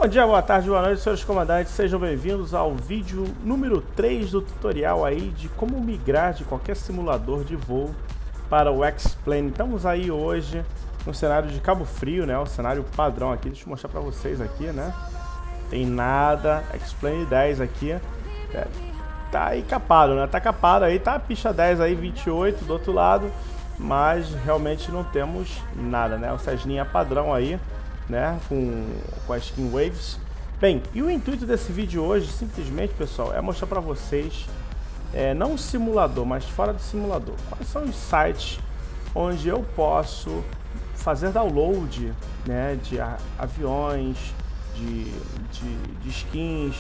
Bom dia, boa tarde, boa noite, senhores comandantes, sejam bem-vindos ao vídeo número 3 do tutorial aí de como migrar de qualquer simulador de voo para o X-Plane. Estamos aí hoje no cenário de Cabo Frio, né, o cenário padrão aqui, deixa eu mostrar para vocês aqui, né, tem nada, X-Plane 10 aqui, tá aí capado, né, tá capado aí, tá a pista 10 aí, 28 do outro lado, mas realmente não temos nada, né, o Cessninha padrão aí, né, com a skin Waves. Bem, e o intuito desse vídeo hoje, simplesmente, pessoal, é mostrar para vocês, não um simulador, mas fora do simulador, quais são os sites onde eu posso fazer download, né, de aviões, de skins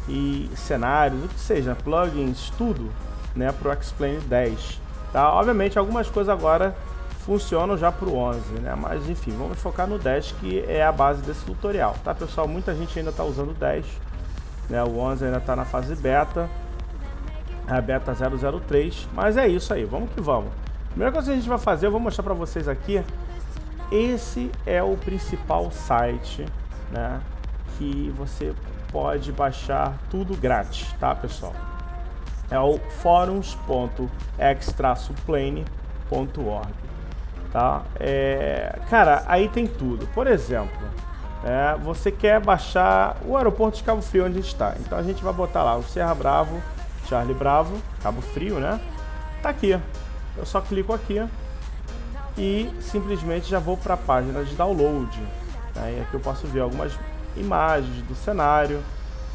e cenários, o que seja, plugins, tudo, né, para o X-Plane 10. Tá? Obviamente, algumas coisas agora funcionam já para o 11, né? Mas enfim, vamos focar no 10, que é a base desse tutorial, tá, pessoal? Muita gente ainda está usando o 10, né? O 11 ainda está na fase beta, a beta 003, mas é isso aí, vamos que vamos. Primeira coisa que a gente vai fazer, eu vou mostrar para vocês aqui, esse é o principal site, né, que você pode baixar tudo grátis, tá, pessoal? É o forums.x-plane.org. Tá? Cara, aí tem tudo. Por exemplo, você quer baixar o aeroporto de Cabo Frio onde a gente está. Então a gente vai botar lá o Sierra Bravo, Charlie Bravo, Cabo Frio, né? Tá aqui. Eu só clico aqui e simplesmente já vou para a página de download. Né? E aqui eu posso ver algumas imagens do cenário,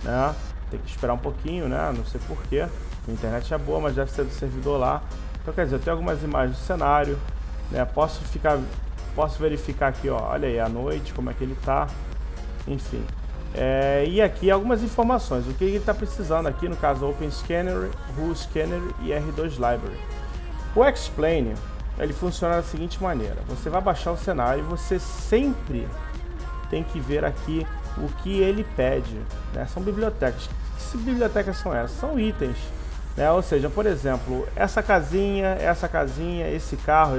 né? Tem que esperar um pouquinho, né? Não sei porquê. A internet é boa, mas deve ser do servidor lá. Então quer dizer, eu tenho algumas imagens do cenário. Né, posso verificar aqui, ó, olha aí, à noite, como é que ele tá, enfim. E aqui algumas informações, o que ele está precisando aqui, no caso, Open Scanner, Who Scanner e R2 Library. O X-Plane, ele funciona da seguinte maneira, você vai baixar o cenário e você sempre tem que ver aqui o que ele pede, né? São bibliotecas. Que bibliotecas são essas? São itens. Ou seja, por exemplo, essa casinha, esse carro,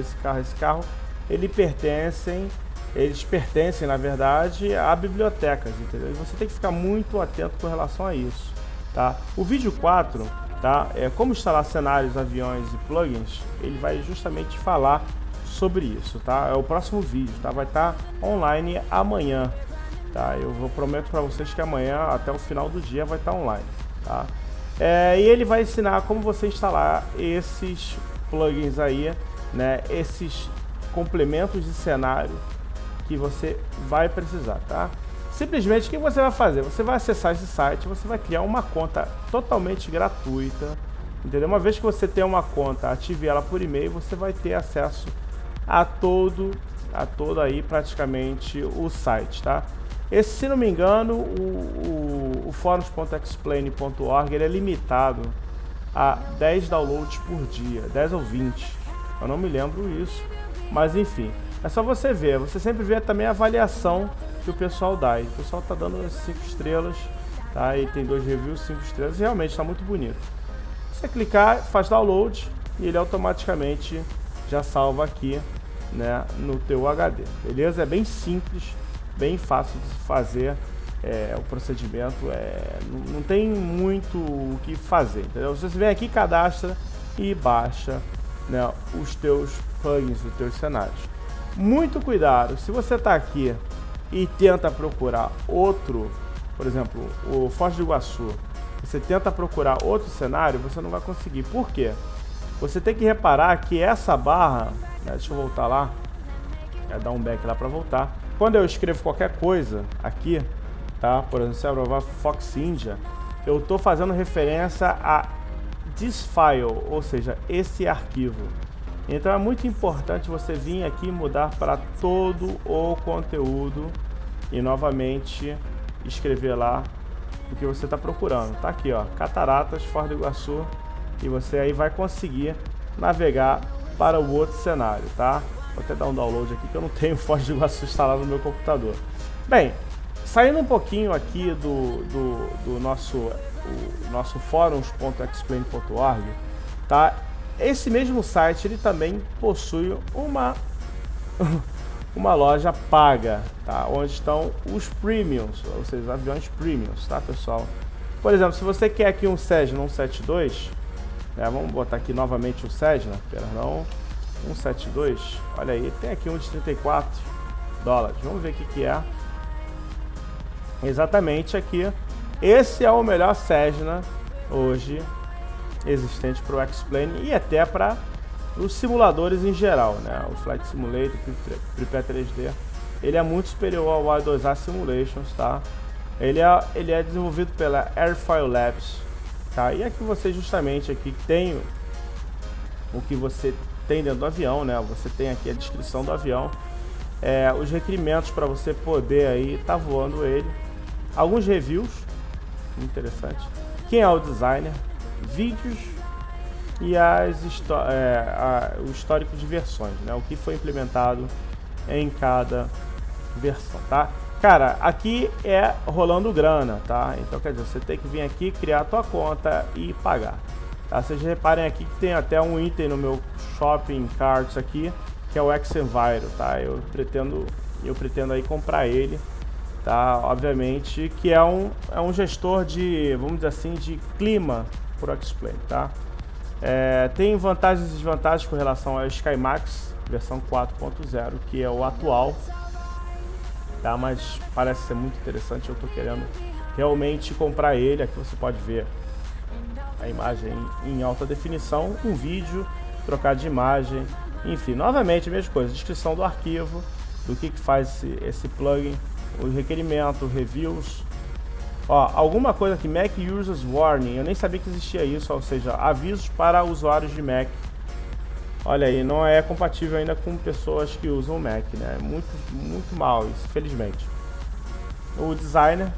eles pertencem, na verdade, a bibliotecas, entendeu? E você tem que ficar muito atento com relação a isso, tá? O vídeo 4, tá? Como instalar cenários, aviões e plugins, ele vai justamente falar sobre isso, tá? É o próximo vídeo, tá? Vai estar online amanhã, tá? Prometo para vocês que amanhã, até o final do dia, vai estar online, tá? E ele vai ensinar como você instalar esses plugins aí, né? Esses complementos de cenário que você vai precisar, tá? Simplesmente o que você vai fazer? Você vai acessar esse site, você vai criar uma conta totalmente gratuita, entendeu? Uma vez que você tem uma conta, ative ela por e-mail, você vai ter acesso a todo aí praticamente o site, tá? Esse, se não me engano, o forums.xplane.org ele é limitado a 10 downloads por dia, 10 ou 20, eu não me lembro isso, mas enfim, é só você ver, você sempre vê também a avaliação que o pessoal dá, e o pessoal tá dando 5 estrelas, tá? E tem 2 reviews 5 estrelas, e realmente está muito bonito. Você clicar, faz download, e ele automaticamente já salva aqui, né, no teu HD, beleza? É bem simples, bem fácil de fazer, o procedimento, não tem muito o que fazer, entendeu? Você vem aqui, cadastra e baixa, né, os teus plugins, os teus cenários. Muito cuidado, se você está aqui e tenta procurar outro, por exemplo, o Foz do Iguaçu, você tenta procurar outro cenário, você não vai conseguir. Por quê? Você tem que reparar que essa barra, né, deixa eu voltar lá, dar um back lá para voltar. Quando eu escrevo qualquer coisa aqui, tá? Por exemplo, Fox India, eu estou fazendo referência a this file, ou seja, esse arquivo. Então é muito importante você vir aqui e mudar para todo o conteúdo e novamente escrever lá o que você está procurando. Tá aqui, ó, Cataratas, Foz do Iguaçu, e você aí vai conseguir navegar para o outro cenário, tá? Vou até dar um download aqui que eu não tenho Foz do Iguaçu instalado no meu computador. Bem, saindo um pouquinho aqui do nosso forums.xplane.org, tá? Esse mesmo site ele também possui uma loja paga, tá? Onde estão os premiums, ou seja, os aviões premiums, tá, pessoal? Por exemplo, se você quer aqui um Cessna 172, né, vamos botar aqui novamente o Cessna, perdão, 172, olha aí, tem aqui um de $34, vamos ver o que é. Exatamente aqui, esse é o melhor Cessna hoje existente para o X-Plane e até para os simuladores em geral, né? O Flight Simulator, Prepare 3D, ele é muito superior ao A2A Simulations, tá? Ele é desenvolvido pela Airfoil Labs, tá? E aqui você justamente aqui tem o que você tem dentro do avião, né? Você tem aqui a descrição do avião, os requerimentos para você poder aí estar voando ele, alguns reviews, interessante, quem é o designer, vídeos e o histórico de versões, né? O que foi implementado em cada versão, tá? Cara, aqui é rolando grana, tá? Então quer dizer, você tem que vir aqui, criar a tua conta e pagar, tá? Vocês reparem aqui que tem até um item no meu shopping carts aqui, que é o X-Enviro, tá? Eu pretendo aí comprar ele, tá? Obviamente que é um gestor de, vamos dizer assim, de clima por X-Plane, tá? Tem vantagens e desvantagens com relação ao SkyMax versão 4.0, que é o atual, tá? Mas parece ser muito interessante, eu tô querendo realmente comprar ele. Aqui você pode ver a imagem em alta definição, um vídeo, trocar de imagem, enfim, novamente a mesma coisa, descrição do arquivo, do que faz esse plugin, o requerimento, reviews. Ó, alguma coisa aqui, Mac Users Warning, eu nem sabia que existia isso, ou seja, avisos para usuários de Mac. Olha aí, não é compatível ainda com pessoas que usam Mac, né? Muito mal isso, felizmente. O designer,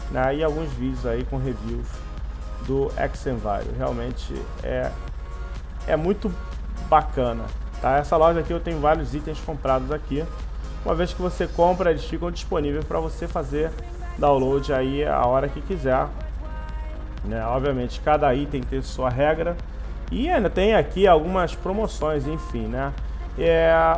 né? E alguns vídeos aí com reviews do X-Enviro, realmente é muito bacana, tá? Essa loja aqui eu tenho vários itens comprados aqui. Uma vez que você compra, eles ficam disponíveis para você fazer download aí a hora que quiser, né? Obviamente cada item tem sua regra e ainda tem aqui algumas promoções, enfim, né?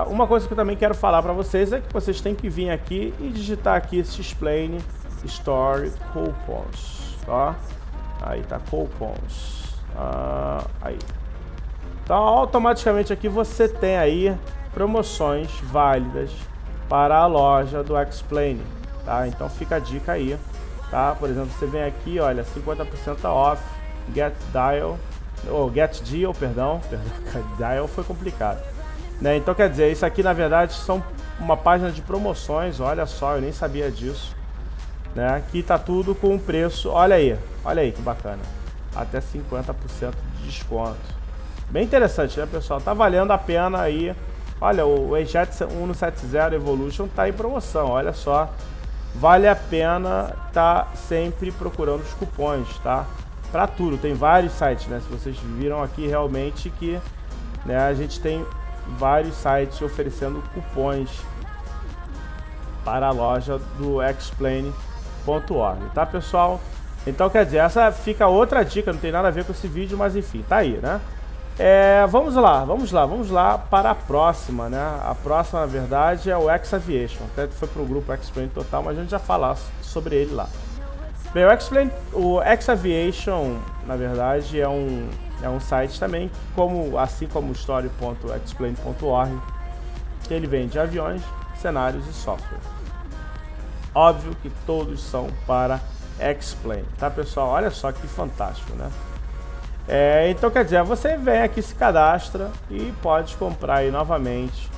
Uma coisa que eu também quero falar para vocês é que vocês têm que vir aqui e digitar aqui X-Plane Store Coupons, ó. Aí tá Coupons, aí. Então automaticamente aqui você tem aí promoções válidas para a loja do X-Plane, tá? Então fica a dica aí, tá? Por exemplo, você vem aqui, olha, 50% off, Get Deal, perdão, Deal foi complicado, né? Então quer dizer, isso aqui na verdade são uma página de promoções, olha só, eu nem sabia disso, né? Aqui tá tudo com preço, olha aí que bacana, até 50% de desconto, bem interessante, né, pessoal? Tá valendo a pena aí. Olha, o E-Jet 170 Evolution tá em promoção, olha só. Vale a pena tá sempre procurando os cupons, tá? Para tudo, tem vários sites, né? Se vocês viram aqui realmente que, né, a gente tem vários sites oferecendo cupons para a loja do Xplane.org, tá, pessoal? Então, quer dizer, essa fica outra dica, não tem nada a ver com esse vídeo, mas enfim, tá aí, né? Vamos lá para a próxima, né? A próxima, na verdade, é o X-Aviation. Até foi para o grupo X-Plane Total, mas a gente já falar sobre ele lá. Bem, o X-Aviation, na verdade, é um site também, assim como o story.xplane.org, que ele vende aviões, cenários e software. Óbvio que todos são para X-Plane, tá, pessoal? Olha só que fantástico, né? Então quer dizer, você vem aqui, se cadastra e pode comprar aí novamente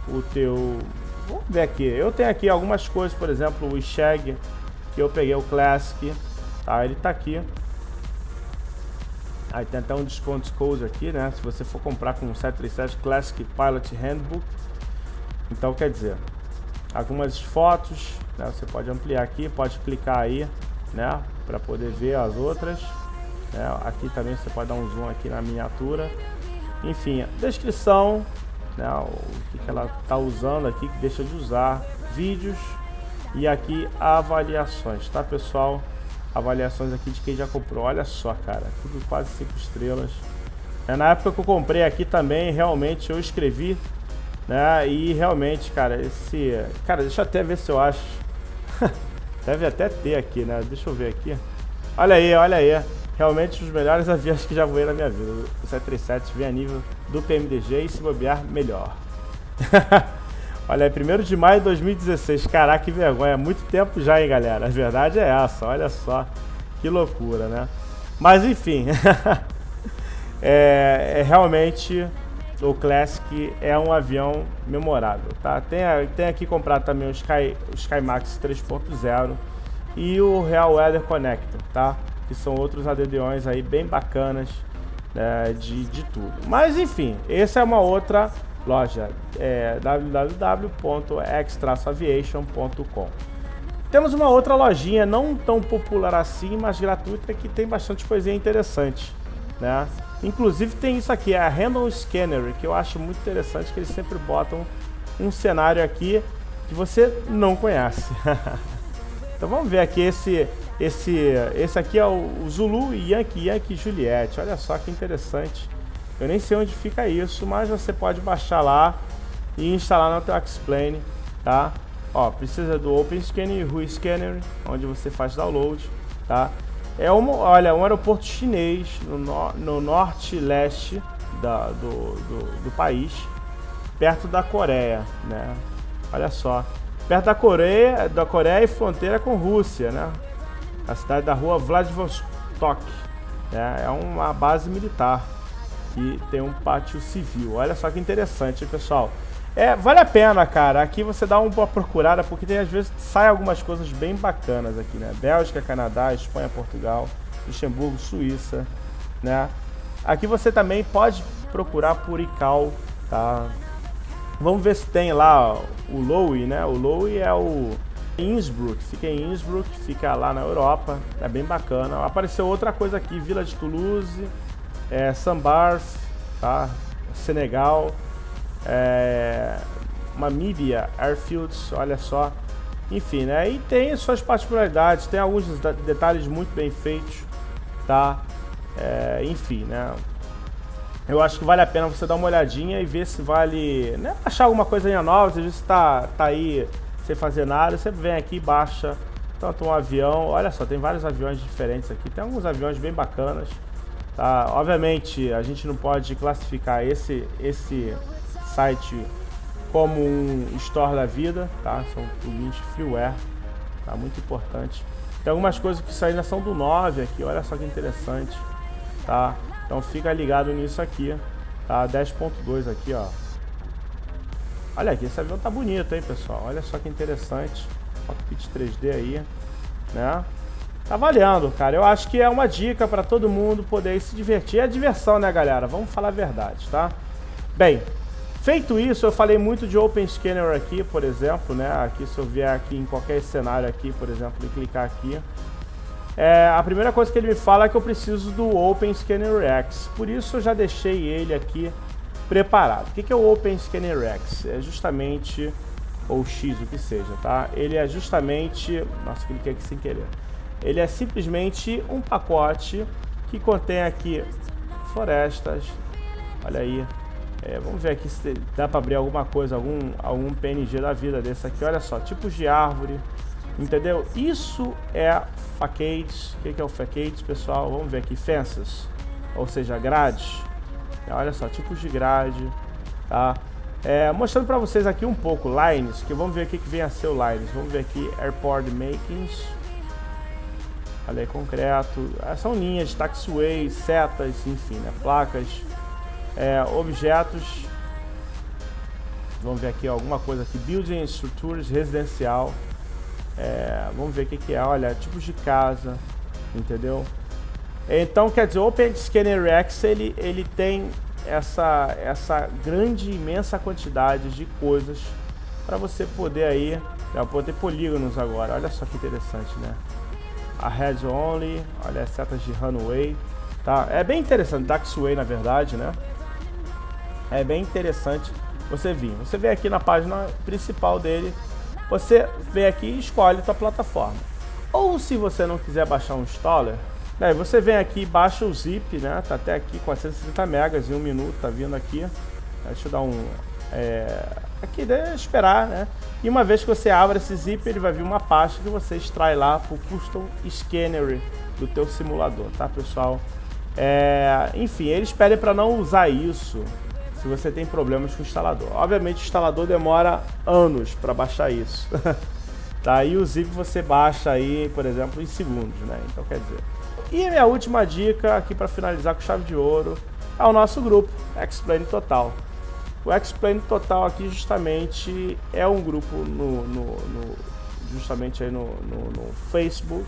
o teu... Vamos ver aqui, eu tenho aqui algumas coisas, por exemplo, o Shag, que eu peguei o Classic, tá? Ele tá aqui. Aí tem até um desconto code aqui, né? Se você for comprar com o 737 Classic Pilot Handbook. Então quer dizer, algumas fotos, né? Você pode ampliar aqui, pode clicar aí, né? Para poder ver as outras. Aqui também você pode dar um zoom aqui na miniatura. Enfim, descrição, né, o que ela está usando aqui, que deixa de usar, vídeos e aqui avaliações, tá, pessoal? Avaliações aqui de quem já comprou. Olha só, cara, tudo quase 5 estrelas. Na época que eu comprei aqui também, realmente eu escrevi né? E realmente, cara, cara, deixa eu até ver se eu acho. Deve até ter aqui, né? Deixa eu ver aqui. Olha aí. Realmente os melhores aviões que já voei na minha vida. O 737 vem a nível do PMDG e se bobear, melhor. Olha aí, 1º de maio de 2016. Caraca, que vergonha. Muito tempo já, hein, galera. A verdade é essa, olha só. Que loucura, né? Mas enfim. Realmente o Classic é um avião memorável, tá? Tem aqui comprado também o SkyMax 3.0 e o Real Weather Connector, tá? Que são outros ADDões aí bem bacanas, né, de tudo. Mas enfim, essa é uma outra loja, www.x-aviation.com. Temos uma outra lojinha não tão popular assim, mas gratuita, que tem bastante coisinha interessante, né? Inclusive tem isso aqui, a Random Scanner, que eu acho muito interessante, que eles sempre botam um cenário aqui que você não conhece. Então vamos ver aqui, esse aqui é o Zulu Yankee Juliette. Olha só que interessante. Eu nem sei onde fica isso, mas você pode baixar lá e instalar no teu X-Plane, tá? Ó, precisa do Open Scanner e Hui Scanner, onde você faz download, tá? Olha, um aeroporto chinês no norte-leste do país, perto da Coreia, né? Olha só, perto da Coreia e fronteira com Rússia, né? A cidade da rua Vladivostok, né? É uma base militar e tem um pátio civil. Olha só que interessante, pessoal. Vale a pena, cara. Aqui você dá uma procurada, porque tem às vezes sai algumas coisas bem bacanas aqui, né? Bélgica, Canadá, Espanha, Portugal, Luxemburgo, Suíça, né? Aqui você também pode procurar por ICAO, tá? Vamos ver se tem lá o Lowy, né? O Lowy é o Innsbruck, fica em Innsbruck, fica lá na Europa, é bem bacana. Apareceu outra coisa aqui, Vila de Toulouse, Sambarth, tá? Senegal. Namíbia, Airfields, olha só. Enfim, né? E tem suas particularidades, tem alguns detalhes muito bem feitos, tá? Enfim, né? Eu acho que vale a pena você dar uma olhadinha e ver se vale, né, achar alguma coisinha nova. Às vezes você tá aí sem fazer nada, você vem aqui e baixa tanto um avião. Olha só, tem vários aviões diferentes aqui, tem alguns aviões bem bacanas, tá? Obviamente a gente não pode classificar esse site como um store da vida, tá? São plugins freeware, tá? Muito importante. Tem algumas coisas que ainda são do 9 aqui, olha só que interessante, tá? Então fica ligado nisso aqui, tá? 10.2 aqui, ó. Olha aqui, esse avião tá bonito, hein, pessoal? Olha só que interessante. Cockpit 3D aí, né? Tá valendo, cara. Eu acho que é uma dica para todo mundo poder se divertir. É diversão, né, galera? Vamos falar a verdade, tá? Bem, feito isso, eu falei muito de Open Scanner aqui, por exemplo, né? Aqui, se eu vier aqui em qualquer cenário aqui, por exemplo, e clicar aqui, a primeira coisa que ele me fala é que eu preciso do Open Scanner X. Por isso eu já deixei ele aqui preparado. O que é o Open Scanner X? É justamente, ou X, o que seja, tá? Ele é justamente, nossa, cliquei aqui sem querer. Ele é simplesmente um pacote que contém aqui florestas, olha aí. Vamos ver aqui se dá para abrir alguma coisa, algum PNG da vida desse aqui. Olha só, tipos de árvore, entendeu? Isso é facades. O que é o facades, pessoal? Vamos ver aqui, fences, ou seja, grades. Olha só, tipos de grade, tá? Mostrando para vocês aqui um pouco lines, que vamos ver o que vem a ser o lines. Vamos ver aqui, airport makings. Olha aí, concreto. São linhas, taxiways, setas, enfim, né? Placas. Objetos, vamos ver aqui alguma coisa aqui, building, estruturas, residencial, vamos ver o que é, olha, tipos de casa, entendeu? Então, quer dizer, o Open Scanner X, ele tem essa grande, imensa quantidade de coisas para você poder aí, pode ter polígonos agora, olha só que interessante, né? A heads only, olha as setas de runway, tá? É bem interessante, taxiway na verdade, né? É bem interessante você vir. Você vem aqui na página principal dele, você vem aqui e escolhe a sua plataforma. Ou se você não quiser baixar um installer, né, você vem aqui e baixa o zip, né? Tá até aqui 430 megas em 1 minuto, tá vindo aqui. Deixa eu dar Aqui é esperar, né? E uma vez que você abre esse zip, ele vai vir uma pasta que você extrai lá pro Custom Scanner do teu simulador, tá, pessoal? Enfim, eles pedem para não usar isso se você tem problemas com o instalador. Obviamente o instalador demora anos para baixar isso. Tá? E o zip você baixa aí, por exemplo, em segundos, né? Então quer dizer. E a minha última dica aqui para finalizar com chave de ouro é o nosso grupo X-Plane Total. O X-Plane Total aqui justamente é um grupo justamente aí no Facebook,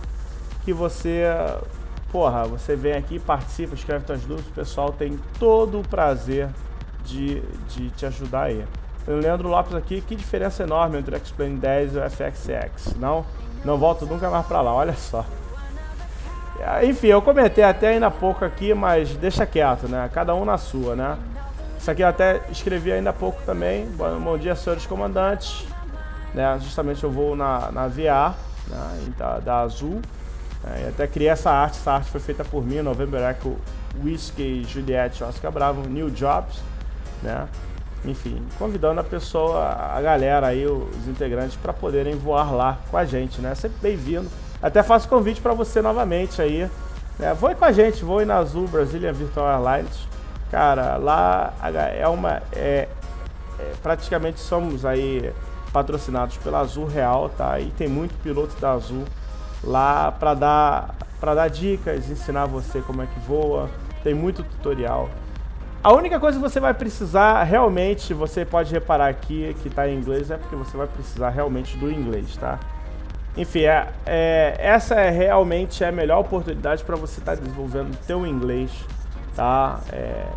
que você vem aqui, participa, escreve suas dúvidas, o pessoal tem todo o prazer de te ajudar aí. O Leandro Lopes aqui, que diferença enorme entre o X-Plane 10 e o FXX. Não volto nunca mais para lá, olha só. Enfim, eu comentei até ainda há pouco aqui, mas deixa quieto, né? Cada um na sua, né? Isso aqui eu até escrevi ainda há pouco também. Bom dia, senhores comandantes. Né? Justamente eu vou na VR, né? da Azul. E até criei essa arte foi feita por mim, November Echo, Whiskey, Juliette, Oscar Bravo, New Jobs, né? Enfim, convidando a galera aí, os integrantes, para poderem voar lá com a gente, né? Sempre bem-vindo. Até faço convite para você novamente aí, né? Voe com a gente, voe na Azul Brazilian Virtual Airlines. Cara, lá praticamente somos aí patrocinados pela Azul Real, tá? E tem muito piloto da Azul lá para dar dicas, ensinar você como é que voa. Tem muito tutorial. A única coisa que você vai precisar realmente, você pode reparar aqui que está em inglês, é porque você vai precisar realmente do inglês, tá? Enfim, essa realmente a melhor oportunidade para você estar desenvolvendo o teu inglês, tá?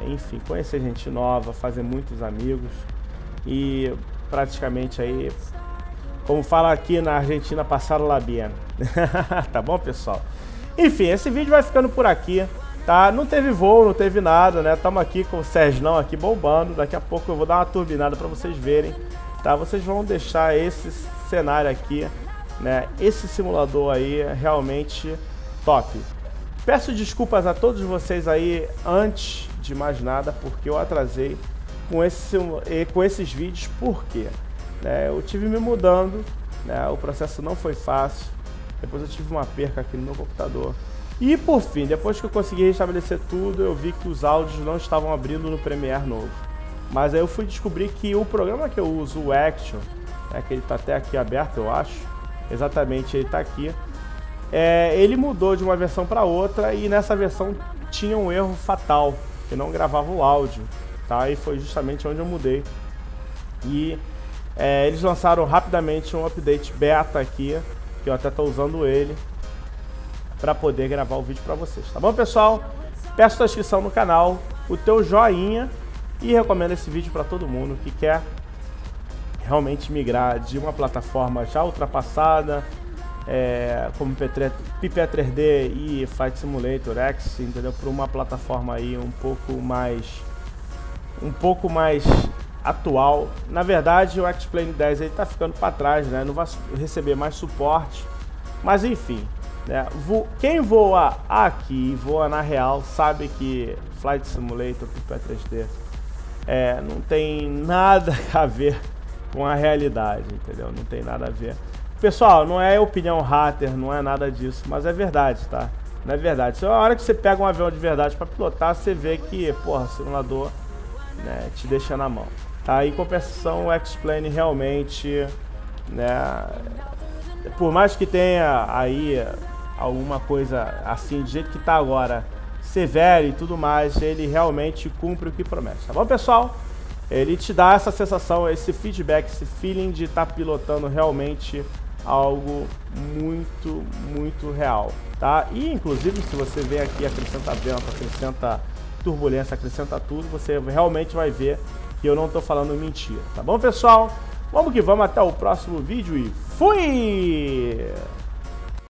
Enfim, conhecer gente nova, fazer muitos amigos e praticamente aí, como fala aqui na Argentina, passar la bien. Tá bom, pessoal? Enfim, esse vídeo vai ficando por aqui. Tá? Não teve voo, não teve nada, né? Estamos aqui com o Sérgio aqui bombando. Daqui a pouco eu vou dar uma turbinada para vocês verem, tá? Vocês vão deixar esse cenário aqui, né? Esse simulador aí é realmente top. Peço desculpas a todos vocês aí antes de mais nada, porque eu atrasei com esses vídeos, porque eu tive me mudando, né? O processo não foi fácil. Depois eu tive uma perca aqui no meu computador. E por fim, depois que eu consegui restabelecer tudo, eu vi que os áudios não estavam abrindo no Premiere novo. Mas aí eu fui descobrir que o programa que eu uso, o Action, que ele está até aqui aberto, eu acho, exatamente ele está aqui, ele mudou de uma versão para outra e nessa versão tinha um erro fatal, que não gravava o áudio, tá? E foi justamente onde eu mudei. E eles lançaram rapidamente um update beta aqui, que eu até estou usando ele, para poder gravar o vídeo para vocês, tá bom, pessoal? Peço a inscrição no canal, o teu joinha e recomendo esse vídeo para todo mundo que quer realmente migrar de uma plataforma já ultrapassada, como Pipe 3D e Flight Simulator X, entendeu? Para uma plataforma aí um pouco mais atual. Na verdade, o X-Plane 10 ele tá ficando para trás, né? Não vai receber mais suporte, mas enfim. Quem voa aqui, voa na real, sabe que Flight Simulator, Pipe 3D não tem nada a ver com a realidade, entendeu? Não tem nada a ver. Pessoal, não é opinião hater, não é nada disso, mas é verdade, tá? Não é verdade. Só a hora que você pega um avião de verdade para pilotar, você vê que, porra, o simulador, né, te deixa na mão. Tá? Em compensação, o X-Plane realmente, né, por mais que tenha aí alguma coisa assim, do jeito que tá agora, severo e tudo mais, ele realmente cumpre o que promete, tá bom, pessoal? Ele te dá essa sensação, esse feedback, esse feeling de estar pilotando realmente algo muito, muito real, tá? E inclusive se você vem aqui, acrescenta vento, acrescenta turbulência, acrescenta tudo, você realmente vai ver que eu não tô falando mentira, tá bom, pessoal? Vamos que vamos, até o próximo vídeo e fui!